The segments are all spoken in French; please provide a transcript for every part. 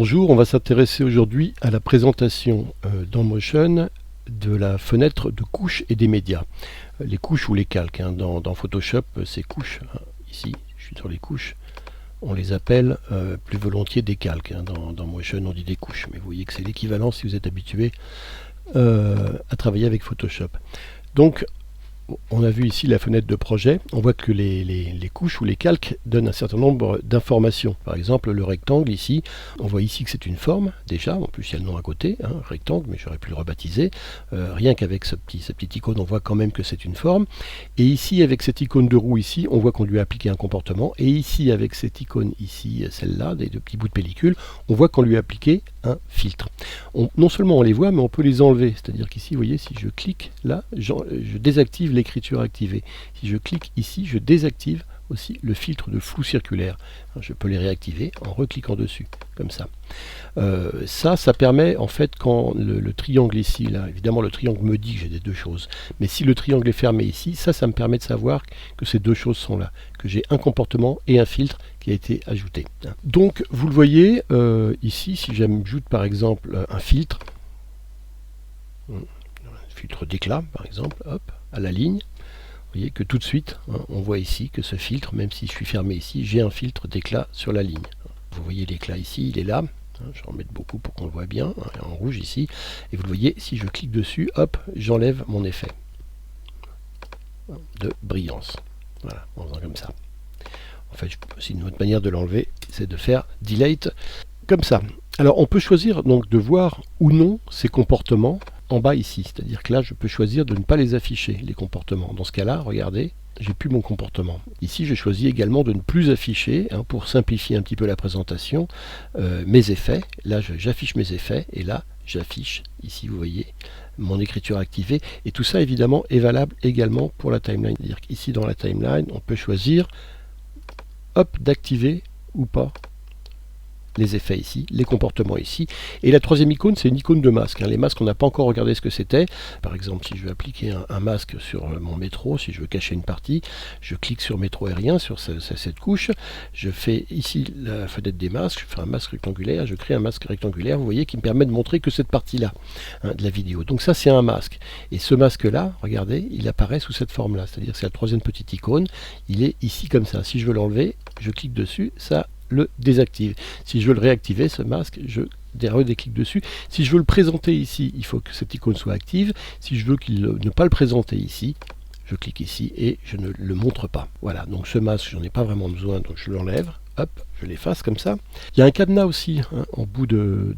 Bonjour, on va s'intéresser aujourd'hui à la présentation dans Motion de la fenêtre de couches et des médias. Les couches ou les calques, dans Photoshop, ces couches, ici, je suis sur les couches, on les appelle plus volontiers des calques. Dans Motion, on dit des couches, mais vous voyez que c'est l'équivalent si vous êtes habitué à travailler avec Photoshop. Donc, on a vu ici la fenêtre de projet, on voit que les couches ou les calques donnent un certain nombre d'informations. Par exemple, le rectangle ici, on voit ici que c'est une forme, déjà, en plus il y a le nom à côté, rectangle, mais j'aurais pu le rebaptiser. Rien qu'avec cette petite icône, on voit quand même que c'est une forme. Et ici, avec cette icône de roue ici, on voit qu'on lui a appliqué un comportement. Et ici, avec cette icône ici, celle-là, des deux petits bouts de pellicule, on voit qu'on lui a appliqué un filtre. Non seulement on les voit, mais on peut les enlever. C'est-à-dire qu'ici, vous voyez, si je clique là, je désactive l'écriture activée. Si je clique ici, je désactive aussi le filtre de flou circulaire. Je peux les réactiver en recliquant dessus, comme ça. Ça permet, en fait, quand le triangle ici, là, évidemment le triangle me dit que j'ai des deux choses, mais si le triangle est fermé ici, ça me permet de savoir que ces deux choses sont là, que j'ai un comportement et un filtre qui a été ajouté. Donc, vous le voyez, ici, si j'ajoute par exemple un filtre d'éclat, par exemple, hop, à la ligne, vous voyez que tout de suite, on voit ici que ce filtre, même si je suis fermé ici, j'ai un filtre d'éclat sur la ligne. Vous voyez l'éclat ici, il est là. Je vais en mettre beaucoup pour qu'on le voit bien, en rouge ici. Et vous le voyez, si je clique dessus, hop, j'enlève mon effet de brillance. Voilà, en faisant comme ça. En fait, c'est une autre manière de l'enlever, c'est de faire delete comme ça. Alors, on peut choisir donc de voir ou non ces comportements en bas ici, c'est-à-dire que là je peux choisir de ne pas les afficher, les comportements. Dans ce cas là, regardez, j'ai plus mon comportement. Ici je choisis également de ne plus afficher, pour simplifier un petit peu la présentation, mes effets. Là j'affiche mes effets et là j'affiche, ici vous voyez, mon écriture activée. Et tout ça évidemment est valable également pour la timeline. C'est-à-dire qu'ici dans la timeline on peut choisir d'activer ou pas les effets ici, les comportements ici. Et la troisième icône, c'est une icône de masque. Les masques, on n'a pas encore regardé ce que c'était. Par exemple, si je veux appliquer un masque sur mon métro, si je veux cacher une partie, je clique sur métro aérien, sur cette couche. Je fais ici la fenêtre des masques, je fais un masque rectangulaire, je crée un masque rectangulaire, vous voyez, qui me permet de montrer que cette partie-là de la vidéo. Donc ça, c'est un masque. Et ce masque-là, regardez, il apparaît sous cette forme-là. C'est-à-dire que c'est la troisième petite icône. Il est ici comme ça. Si je veux l'enlever, je clique dessus, ça le désactive. Si je veux le réactiver, ce masque, je redéclique dessus. Si je veux le présenter ici, il faut que cette icône soit active. Si je veux ne pas le présenter ici, je clique ici et je ne le montre pas. Voilà, donc ce masque, j'en ai pas vraiment besoin, donc je l'enlève. Hop, je l'efface comme ça. Il y a un cadenas aussi en bout de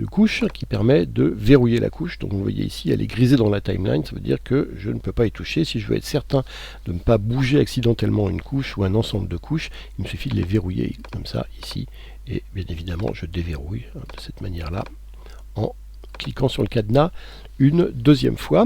couche qui permet de verrouiller la couche. Donc vous voyez ici, elle est grisée dans la timeline. Ça veut dire que je ne peux pas y toucher. Si je veux être certain de ne pas bouger accidentellement une couche ou un ensemble de couches, il me suffit de les verrouiller comme ça ici. Et bien évidemment, je déverrouille de cette manière-là en cliquant sur le cadenas une deuxième fois.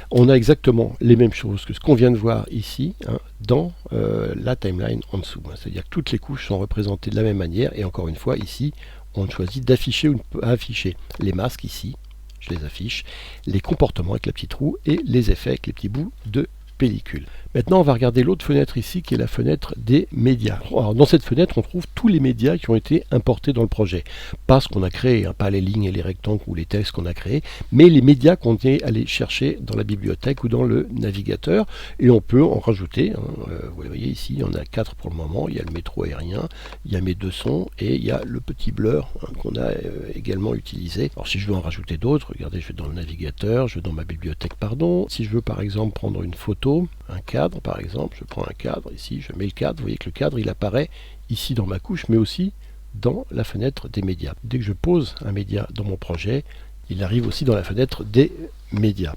On a exactement les mêmes choses que ce qu'on vient de voir ici dans la timeline en dessous. C'est-à-dire que toutes les couches sont représentées de la même manière et encore une fois ici on choisit d'afficher ou de ne pas afficher. Les masques ici, je les affiche, les comportements avec la petite roue et les effets avec les petits bouts de pellicule. Maintenant, on va regarder l'autre fenêtre ici qui est la fenêtre des médias. Alors, dans cette fenêtre, on trouve tous les médias qui ont été importés dans le projet. Pas ce qu'on a créé, pas les lignes et les rectangles ou les textes qu'on a créés, mais les médias qu'on est allé chercher dans la bibliothèque ou dans le navigateur. Et on peut en rajouter. Vous voyez ici, il y en a 4 pour le moment. Il y a le métro aérien, il y a mes deux sons et il y a le petit blur qu'on a également utilisé. Alors, si je veux en rajouter d'autres, regardez, je vais dans le navigateur, je vais dans ma bibliothèque, pardon. Si je veux par exemple prendre une photo, un cadre par exemple, je prends un cadre ici, je mets le cadre, vous voyez que le cadre il apparaît ici dans ma couche mais aussi dans la fenêtre des médias. Dès que je pose un média dans mon projet, il arrive aussi dans la fenêtre des médias.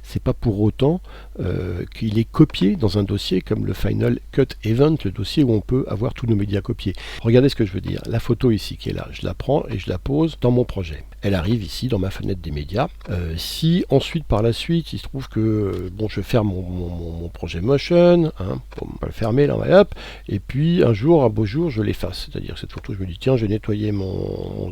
C'est pas pour autant qu'il est copié dans un dossier comme le Final Cut Event, le dossier où on peut avoir tous nos médias copiés. Regardez ce que je veux dire. La photo ici qui est là, je la prends et je la pose dans mon projet. elle arrive ici dans ma fenêtre des médias. Si ensuite par la suite il se trouve que bon, je ferme mon projet Motion, hein, on va le fermer là, hop, et puis un beau jour je l'efface, c'est-à-dire cette photo je me dis tiens, j'ai nettoyé mon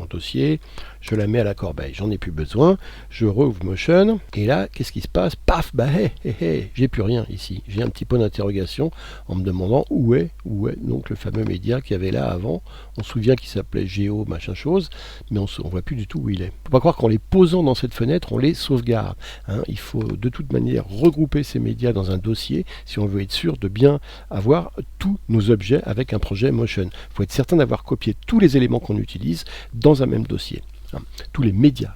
dossier, je la mets à la corbeille, j'en ai plus besoin, je rouvre Motion, et là qu'est-ce qui se passe? Paf, bah j'ai plus rien ici, j'ai un petit point d'interrogation en me demandant où est donc le fameux média qu'il y avait là avant. On se souvient qu'il s'appelait Géo machin chose, mais on ne voit plus du tout où il est. Il ne faut pas croire qu'en les posant dans cette fenêtre, on les sauvegarde. Hein. Il faut de toute manière regrouper ces médias dans un dossier si on veut être sûr de bien avoir tous nos objets avec un projet Motion. Il faut être certain d'avoir copié tous les éléments qu'on utilise dans un même dossier. Tous les médias,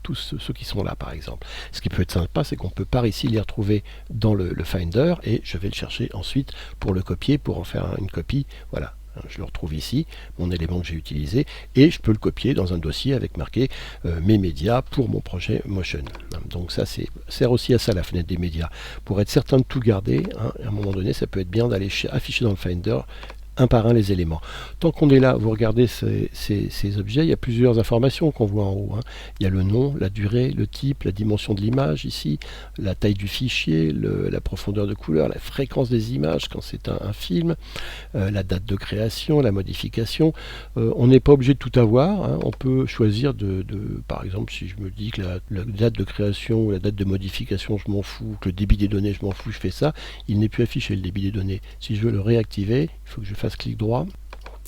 tous ceux qui sont là par exemple. Ce qui peut être sympa, c'est qu'on peut par ici les retrouver dans le Finder et je vais le chercher ensuite pour le copier, pour en faire une copie. Voilà, je le retrouve ici, mon élément que j'ai utilisé, et je peux le copier dans un dossier avec marqué mes médias pour mon projet Motion. Donc ça sert aussi à ça la fenêtre des médias. Pour être certain de tout garder, à un moment donné, ça peut être bien d'aller afficher dans le Finder un par un les éléments. Tant qu'on est là, vous regardez ces objets, il y a plusieurs informations qu'on voit en haut. Il y a le nom, la durée, le type, la dimension de l'image ici, la taille du fichier, la profondeur de couleur, la fréquence des images quand c'est un film, la date de création, la modification. On n'est pas obligé de tout avoir. On peut choisir par exemple, si je me dis que la date de création ou la date de modification, je m'en fous, que le débit des données, je m'en fous, je fais ça. Il n'est plus affiché le débit des données. Si je veux le réactiver, il faut que je fasse clic droit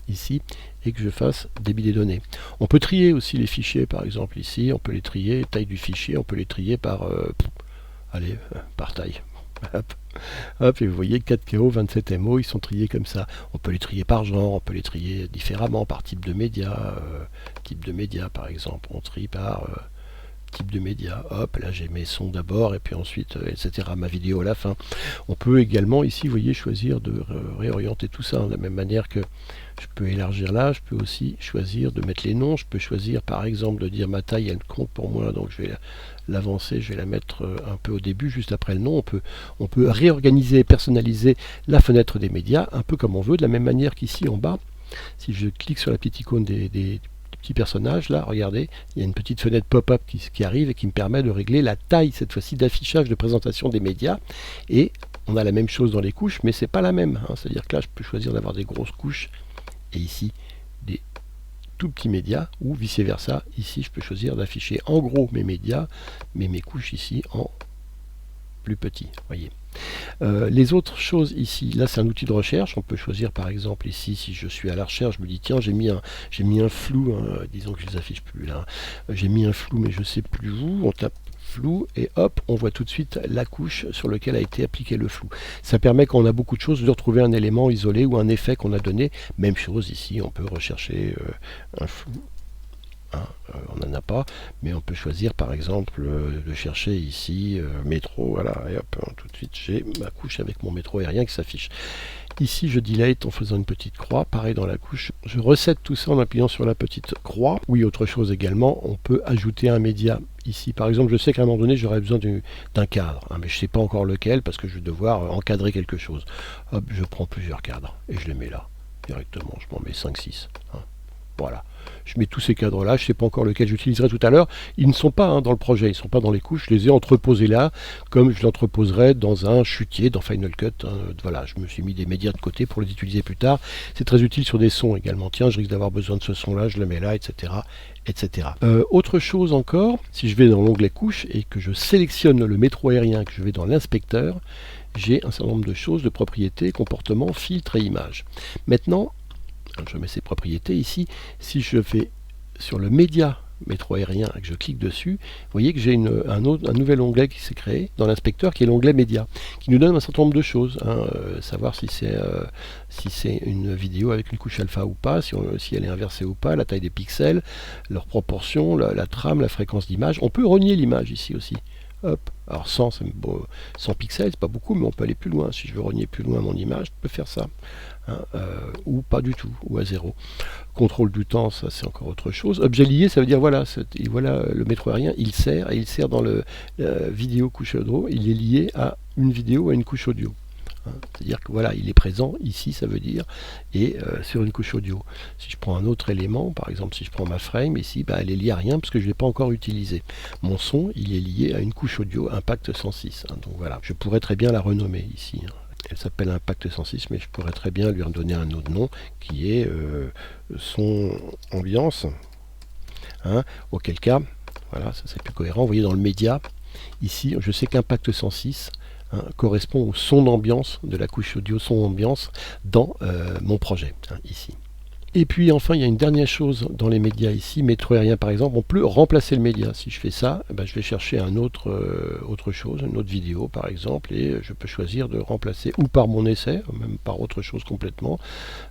ici et que je fasse débit des données. On peut trier aussi les fichiers, par exemple ici, on peut les trier, taille du fichier, on peut les trier par par taille. Hop, et vous voyez 4KO, 27MO, ils sont triés comme ça. On peut les trier par genre, on peut les trier différemment par type de média, par exemple, on trie par type de média. Hop, là j'ai mes sons d'abord et puis ensuite, etc. ma vidéo à la fin. On peut également ici, vous voyez, choisir de réorienter tout ça de la même manière que je peux élargir là, je peux aussi choisir de mettre les noms, je peux choisir par exemple de dire ma taille, elle compte pour moi, donc je vais l'avancer, je vais la mettre un peu au début, juste après le nom. On peut réorganiser et personnaliser la fenêtre des médias, un peu comme on veut, de la même manière qu'ici en bas, si je clique sur la petite icône des petits personnages, là, regardez, il y a une petite fenêtre pop-up qui arrive et qui me permet de régler la taille, cette fois-ci, d'affichage, de présentation des médias, et on a la même chose dans les couches, mais c'est pas la même, c'est-à-dire que là, je peux choisir d'avoir des grosses couches, et ici, des tout petits médias, ou vice-versa, ici, je peux choisir d'afficher en gros mes médias, mais mes couches ici en plus petits, voyez. Les autres choses ici, là c'est un outil de recherche, on peut choisir par exemple ici, si je suis à la recherche, je me dis tiens j'ai mis un flou, disons que je les affiche plus là, j'ai mis un flou mais je sais plus où, on tape flou et hop, on voit tout de suite la couche sur laquelle a été appliqué le flou. Ça permet quand on a beaucoup de choses de retrouver un élément isolé ou un effet qu'on a donné. Même chose ici, on peut rechercher un flou. On n'en a pas, mais on peut choisir par exemple de chercher ici métro, voilà, et hop, tout de suite j'ai ma couche avec mon métro aérien qui s'affiche. Ici je delete en faisant une petite croix, pareil dans la couche, je recette tout ça en appuyant sur la petite croix. Oui, autre chose également, on peut ajouter un média ici. Par exemple, je sais qu'à un moment donné j'aurais besoin d'un cadre, mais je ne sais pas encore lequel parce que je vais devoir encadrer quelque chose. Hop, je prends plusieurs cadres et je les mets là, directement, je m'en mets 5-6. Voilà, je mets tous ces cadres là, je ne sais pas encore lequel j'utiliserai tout à l'heure, ils ne sont pas dans le projet, ils ne sont pas dans les couches, je les ai entreposés là, comme je l'entreposerai dans un chutier, dans Final Cut, voilà, je me suis mis des médias de côté pour les utiliser plus tard, c'est très utile sur des sons également, tiens je risque d'avoir besoin de ce son là, je le mets là, etc. etc. Autre chose encore, si je vais dans l'onglet couches et que je sélectionne le métro aérien, que je vais dans l'inspecteur, j'ai un certain nombre de choses, de propriétés, comportements, filtres et images. Maintenant, je mets ces propriétés ici. Si je vais sur le média métro aérien et que je clique dessus, vous voyez que j'ai un nouvel onglet qui s'est créé dans l'inspecteur qui est l'onglet média, qui nous donne un certain nombre de choses. Savoir si c'est une vidéo avec une couche alpha ou pas, si elle est inversée ou pas, la taille des pixels, leur proportion, la trame, la fréquence d'image. On peut renier l'image ici aussi. Hop. Alors 100 pixels, c'est pas beaucoup, mais on peut aller plus loin. Si je veux renier plus loin mon image, je peux faire ça. Ou pas du tout, ou à 0. Contrôle du temps, ça c'est encore autre chose. Objet lié, ça veut dire voilà, voilà le métro aérien, il sert dans le vidéo couche audio, il est lié à une vidéo ou à une couche audio. hein. C'est-à-dire que voilà, il est présent ici, ça veut dire, et sur une couche audio. Si je prends un autre élément, par exemple si je prends ma frame, ici, elle est liée à rien parce que je ne l'ai pas encore utilisé. Mon son, il est lié à une couche audio Impact 106. Hein. Donc voilà, je pourrais très bien la renommer ici. Hein. Elle s'appelle Impact 106, mais je pourrais très bien lui redonner un autre nom qui est son ambiance. Hein. Auquel cas, voilà, ça c'est plus cohérent. Vous voyez dans le média, ici, je sais qu'Impact 106 correspond au son d'ambiance de la couche audio son ambiance dans mon projet, ici. Et puis enfin, il y a une dernière chose dans les médias ici, métro aérien par exemple, on peut remplacer le média. Si je fais ça, je vais chercher autre chose, une autre vidéo par exemple, et je peux choisir de remplacer ou par mon essai, même par autre chose complètement.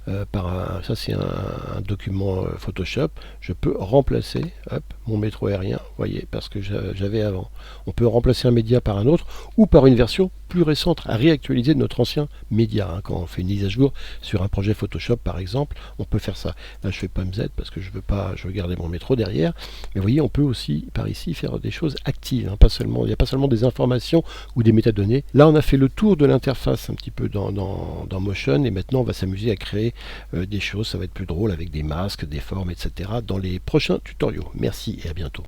Ça c'est un document Photoshop, je peux remplacer mon métro aérien, voyez, parce que j'avais avant. On peut remplacer un média par un autre ou par une version plus récente, à réactualiser de notre ancien média. Hein. Quand on fait une mise à jour sur un projet Photoshop par exemple, on peut faire ça. Là je fais pomme Z parce que je veux garder mon métro derrière. Mais vous voyez, on peut aussi par ici faire des choses actives. Hein. Il n'y a pas seulement des informations ou des métadonnées. Là on a fait le tour de l'interface un petit peu dans Motion et maintenant on va s'amuser à créer des choses. Ça va être plus drôle avec des masques, des formes, etc. dans les prochains tutoriaux. Merci et à bientôt.